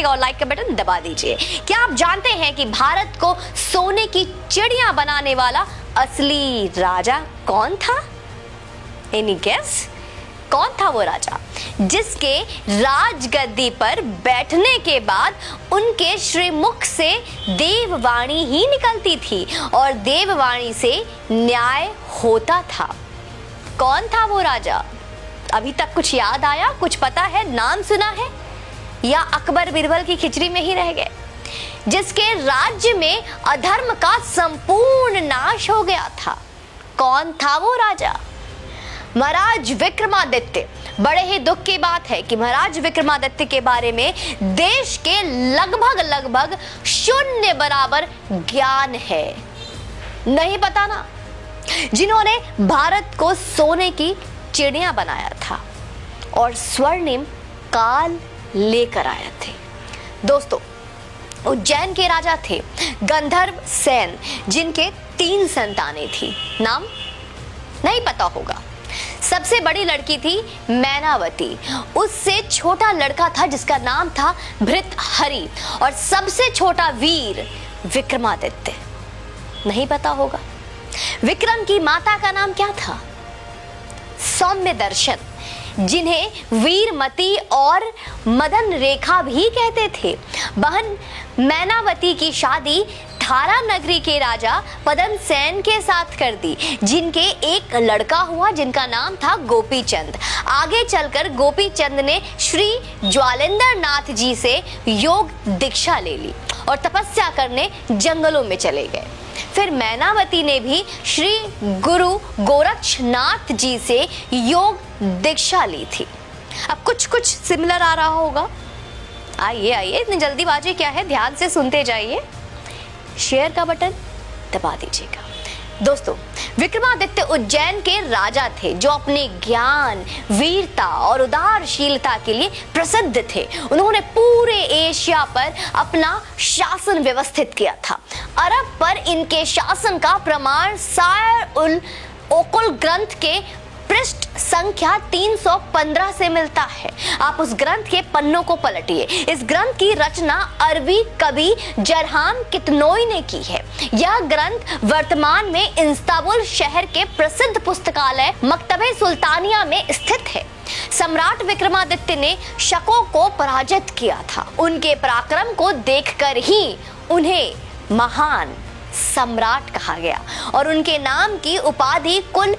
दीजिएगा और लाइक का बटन दबा दीजिए। क्या आप जानते हैं कि भारत को सोने की चिड़िया बनाने वाला असली राजा कौन था? Any guess? कौन था वो राजा जिसके राजगद्दी पर बैठने के बाद उनके श्रीमुख से देववाणी ही निकलती थी और देववाणी से न्याय होता था? कौन था वो राजा? अभी तक कुछ याद आया, कुछ पता है, नाम सुना है, या अकबर बिरबल की खिचड़ी में ही रह गए? जिसके राज्य में अधर्म का संपूर्ण नाश हो गया था, कौन था वो राजा? महाराज विक्रमादित्य। बड़े ही दुख की बात है कि महाराज विक्रमादित्य के बारे में देश के लगभग शून्य बराबर ज्ञान है। नहीं पता ना? जिन्होंने भारत को सोने की चिड़िया बनाया था और स्वर्णिम काल लेकर आए थे। दोस्तों, उज्जैन के राजा थे गंधर्व सेन, जिनके 3 संतानें थी। नाम नहीं पता होगा। सबसे बड़ी लड़की थी मैनावती, उससे छोटा लड़का था जिसका नाम था भृतहरि, और सबसे छोटा वीर विक्रमादित्य। नहीं पता होगा। विक्रम की माता का नाम क्या था? सौम्य दर्शन, जिन्हें वीरमती और मदन रेखा भी कहते थे। बहन मैनावती की शादी थारा नगरी के राजा पदम सेन के साथ कर दी, जिनके एक लड़का हुआ जिनका नाम था गोपी चंद। आगे चलकर गोपी चंद ने श्री ज्वालेंद्र नाथ जी से योग दीक्षा ले ली और तपस्या करने जंगलों में चले गए। फिर मैनावती ने भी श्री गुरु गोरक्षनाथ जी से योग दीक्षा ली थी। अब कुछ सिमिलर आ रहा होगा। आइए, इतनी जल्दीबाजी क्या है, ध्यान से सुनते जाइए। शेयर का बटन दबा दीजिएगा। दोस्तों, विक्रमादित्य उज्जैन के राजा थे जो अपने ज्ञान, वीरता और उदारशीलता के लिए प्रसिद्ध थे। उन्होंने पूरे एशिया पर अपना शासन व्यवस्थित किया था। अरब पर इनके शासन का प्रमाण सायर उल ओकुल ग्रंथ के पृष्ठ संख्या 315 से मिलता है। आप उस ग्रंथ के पन्नों को पलटिए। इस ग्रंथ की रचना अरबी कवि जरहाम कितनोई ने की है। यह ग्रंथ वर्तमान में इस्तांबुल शहर के प्रसिद्ध पुस्तकालय मकतबे सुल्तानिया में स्थित है। सम्राट विक्रमादित्य ने शकों को पराजित किया था। उनके पराक्रम को देखकर ही उन्हें महान सम्राट कहा गया और उनके नाम की उपाधि कुल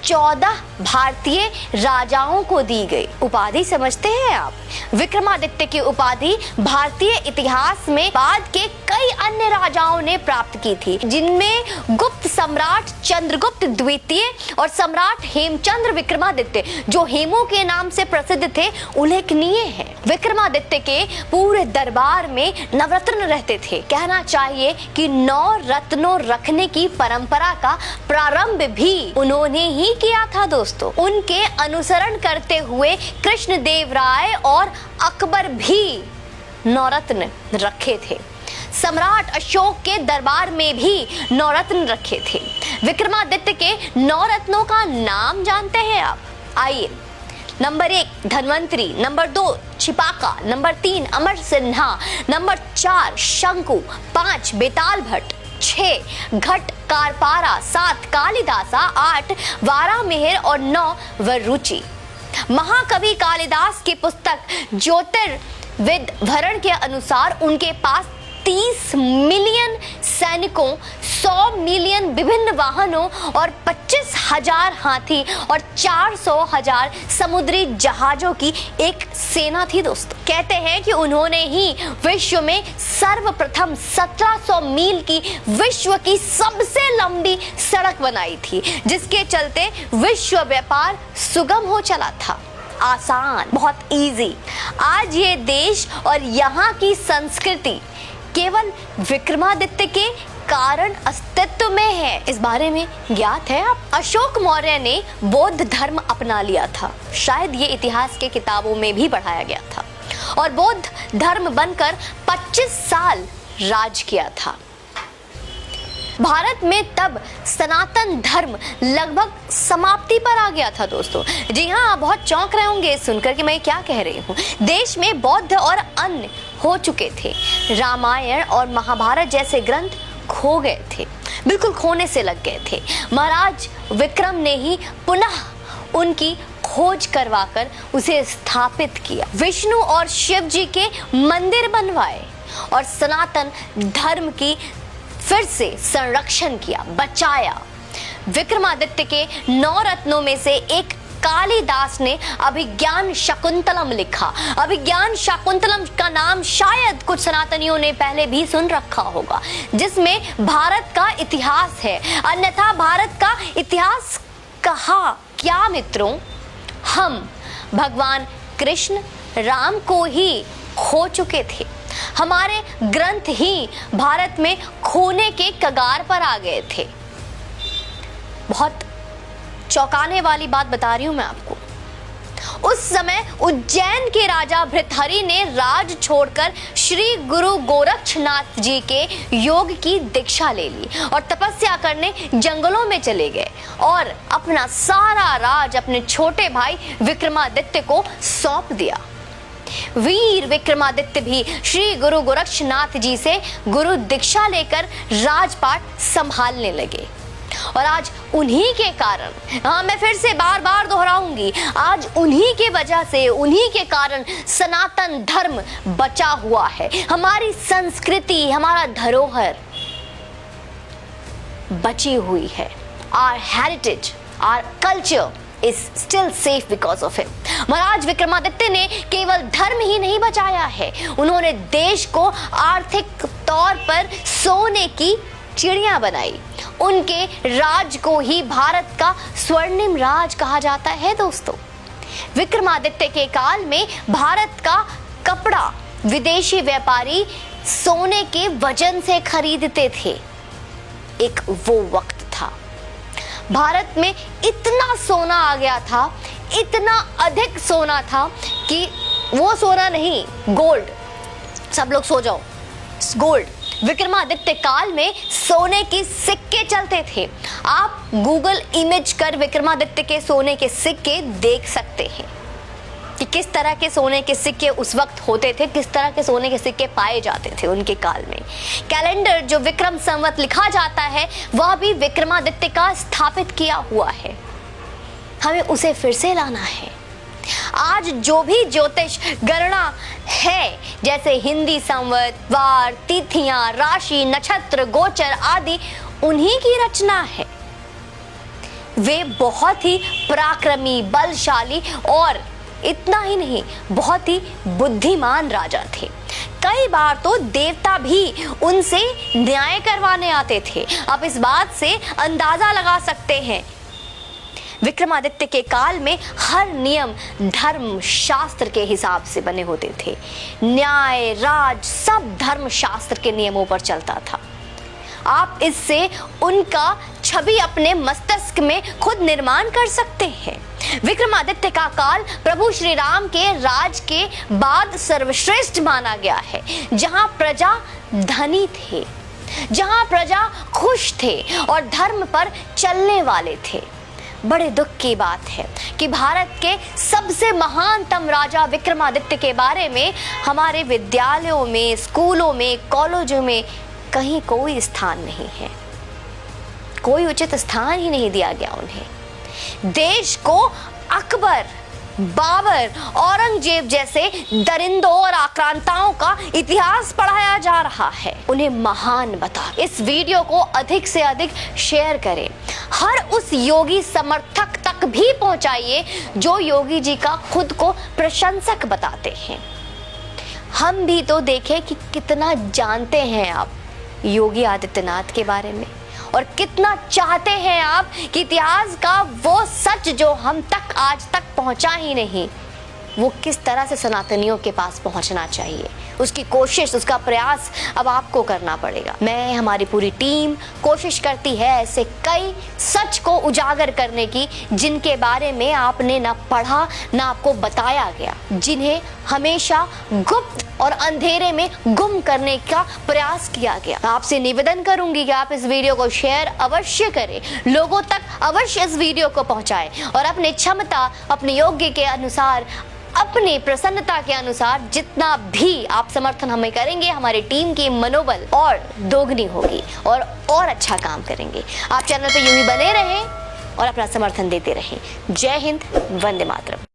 14 भारतीय राजाओं को दी गई। उपाधि समझते हैं आप? विक्रमादित्य की उपाधि भारतीय इतिहास में बाद के कई अन्य राजाओं ने प्राप्त की थी, जिनमें गुप्त सम्राट चंद्रगुप्त द्वितीय और सम्राट हेमचंद्र विक्रमादित्य, जो हेमू के नाम से प्रसिद्ध थे, उल्लेखनीय है। विक्रमादित्य के पूरे दरबार में नवरत्न रहते थे। कहना चाहिए कि 9 रत्नों रखने की परंपरा का प्रारंभ भी उन्होंने ही किया था। दोस्तों, उनके अनुसरण करते हुए कृष्णदेव राय और अकबर भी नवरत्न रखे थे। सम्राट अशोक के दरबार में भी नवरत्न रखे थे। विक्रमादित्य के नवरत्नों का नाम जानते हैं आप? आइए। नंबर 1 धन्वंतरी, नंबर 2 छिपाका, नंबर 3 अमर सिन्हा, नंबर 4 शंकु, 5 बेताल भट्ट, 6 घट कारपारा, 7 कालिदासा, 8 वारामिहिर और 9 वरुचि। महाकवि कालिदास की पुस्तक ज्योतिर्विद भरण के अनुसार उनके पास 30 मिलियन सैनिकों, 100 मिलियन विभिन्न वाहनों और 25,000 हाथी और 400,000 समुद्री जहाजों की एक सेना थी। दोस्तों, कहते हैं कि उन्होंने ही विश्व में सर्वप्रथम 1700 मील की विश्व की सबसे लंबी सड़क बनाई थी, जिसके चलते विश्व व्यापार सुगम हो चला था। आसान, बहुत इजी। आज ये देश और यहाँ की संस्कृति केवल विक्रमादित्य के कारण अस्तित्व में है। इस बारे में ज्ञात है आप? अशोक मौर्य ने बौद्ध धर्म अपना लिया था। शायद ये इतिहास के किताबों में भी पढ़ाया गया था और बौद्ध धर्म बनकर 25 साल राज किया था। भारत में तब सनातन धर्म लगभग समाप्ति पर आ गया था। दोस्तों, जी हाँ, आप बहुत चौंक रहे होंगे सुनकर कि मैं क्या कह रही हूँ। देश में बौद्ध और अन्य हो चुके थे। रामायण और महाभारत जैसे ग्रंथ खो गए थे, बिल्कुल खोने से लग गए थे। महाराज विक्रम ने ही पुनः उनकी खोज करवाकर उसे स्थापित किया। विष्णु और शिव जी के मंदिर बनवाए और सनातन धर्म की फिर से संरक्षण किया, बचाया। विक्रमादित्य के 9 रत्नों में से एक कालिदास ने अभिज्ञान शाकुंतलम लिखा। अभिज्ञान शाकुंतलम का नाम शायद कुछ सनातनियों ने पहले भी सुन रखा होगा, जिसमें भारत का इतिहास है। अन्यथा भारत का इतिहास कहा क्या मित्रों? हम भगवान कृष्ण राम को ही खो चुके थे। हमारे ग्रंथ ही भारत में खोने के कगार पर आ गए थे। बहुत चौंकाने वाली बात बता रही हूं मैं आपको। उस समय उज्जैन के राजा भृतहरि ने राज छोड़कर श्री गुरु गोरक्षनाथ जी के योग की दीक्षा ले ली और तपस्या करने जंगलों में चले गए और अपना सारा राज अपने छोटे भाई विक्रमादित्य को सौंप दिया। वीर विक्रमादित्य भी श्री गुरु गोरक्षनाथ जी से गुरु दीक्षा लेकर राजपाट संभालने लगे। और आज उन्हीं के कारण, हाँ मैं फिर से बार बार दोहराऊंगी, आज उन्हीं के वजह से, उन्हीं के कारण सनातन धर्म बचा हुआ है। हमारी संस्कृति, हमारा धरोहर बची हुई है। Our heritage, our culture is still safe because of him। महाराज विक्रमादित्य ने केवल धर्म ही नहीं बचाया है, उन्होंने देश को आर्थिक तौर पर सोने की चिड़िया बनाई। उनके राज को ही भारत का स्वर्णिम राज कहा जाता है दोस्तों। विक्रमादित्य के काल में भारत का कपड़ा विदेशी व्यापारी सोने के वजन से खरीदते थे। एक वो वक्त था, भारत में इतना सोना आ गया था, इतना अधिक सोना था कि वो सोना नहीं, गोल्ड। सब लोग सो जाओ, गोल्ड। विक्रमादित्य काल में सोने के सिक्के चलते थे। आप गूगल इमेज कर विक्रमादित्य के सोने के सिक्के देख सकते हैं कि किस तरह के सोने के सिक्के उस वक्त होते थे, किस तरह के सोने के सिक्के पाए जाते थे उनके काल में। कैलेंडर जो विक्रम संवत लिखा जाता है वह भी विक्रमादित्य का स्थापित किया हुआ है। हमें उसे फिर से लाना है। आज जो भी ज्योतिष गणना है, जैसे हिंदी संवत, वार, तिथियां, राशि, नक्षत्र, गोचर आदि, उन्हीं की रचना है। वे बहुत ही पराक्रमी, बलशाली और इतना ही नहीं, बहुत ही बुद्धिमान राजा थे। कई बार तो देवता भी उनसे न्याय करवाने आते थे। आप इस बात से अंदाजा लगा सकते हैं। विक्रमादित्य के काल में हर नियम धर्म शास्त्र के हिसाब से बने होते थे। न्याय, राज सब धर्म शास्त्र के नियमों पर चलता था। आप इससे उनका छवि अपने मस्तिष्क में खुद निर्माण कर सकते हैं। विक्रमादित्य का काल प्रभु श्री राम के राज के बाद सर्वश्रेष्ठ माना गया है, जहां प्रजा धनी थे, जहां प्रजा खुश थे और धर्म पर चलने वाले थे। बड़े दुख की बात है कि भारत के सबसे महानतम राजा विक्रमादित्य के बारे में हमारे विद्यालयों में, स्कूलों में, कॉलेजों में कहीं कोई स्थान नहीं है। कोई उचित स्थान ही नहीं दिया गया उन्हें। देश को अकबर, बाबर, औरंगजेब जैसे दरिंदों और आक्रांताओं का इतिहास पढ़ाया जा रहा है। उन्हें महान बता। इस वीडियो को अधिक से अधिक शेयर करें। हर उस योगी समर्थक तक भी पहुंचाइए जो योगी जी का खुद को प्रशंसक बताते हैं। हम भी तो देखें कि कितना जानते हैं आप योगी आदित्यनाथ के बारे में और कितना चाहते हैं आप कि इतिहास का वो सच जो हम तक आज तक पहुंचा ही नहीं, वो किस तरह से सनातनियों के पास पहुंचना चाहिए। उसकी कोशिश, उसका प्रयास अब आपको करना पड़ेगा। मैं, हमारी पूरी टीम कोशिश करती है ऐसे कई सच को उजागर करने की जिनके बारे में आपने ना पढ़ा ना आपको बताया गया, जिन्हें हमेशा गुप्त और अंधेरे में गुम करने का प्रयास किया गया। आपसे निवेदन करूंगी कि आप इस वीडियो को शेयर अवश्य करें, लोगों तक अवश्य इस वीडियो को पहुंचाएं और अपनी क्षमता, अपने योग्य के अनुसार अपने प्रसन्नता के अनुसार जितना भी आप समर्थन हमें करेंगे, हमारी टीम की मनोबल और दोगुनी होगी और अच्छा काम करेंगे। आप चैनल पे यूं ही बने रहें और अपना समर्थन देते रहें। जय हिंद, वंदे मातरम।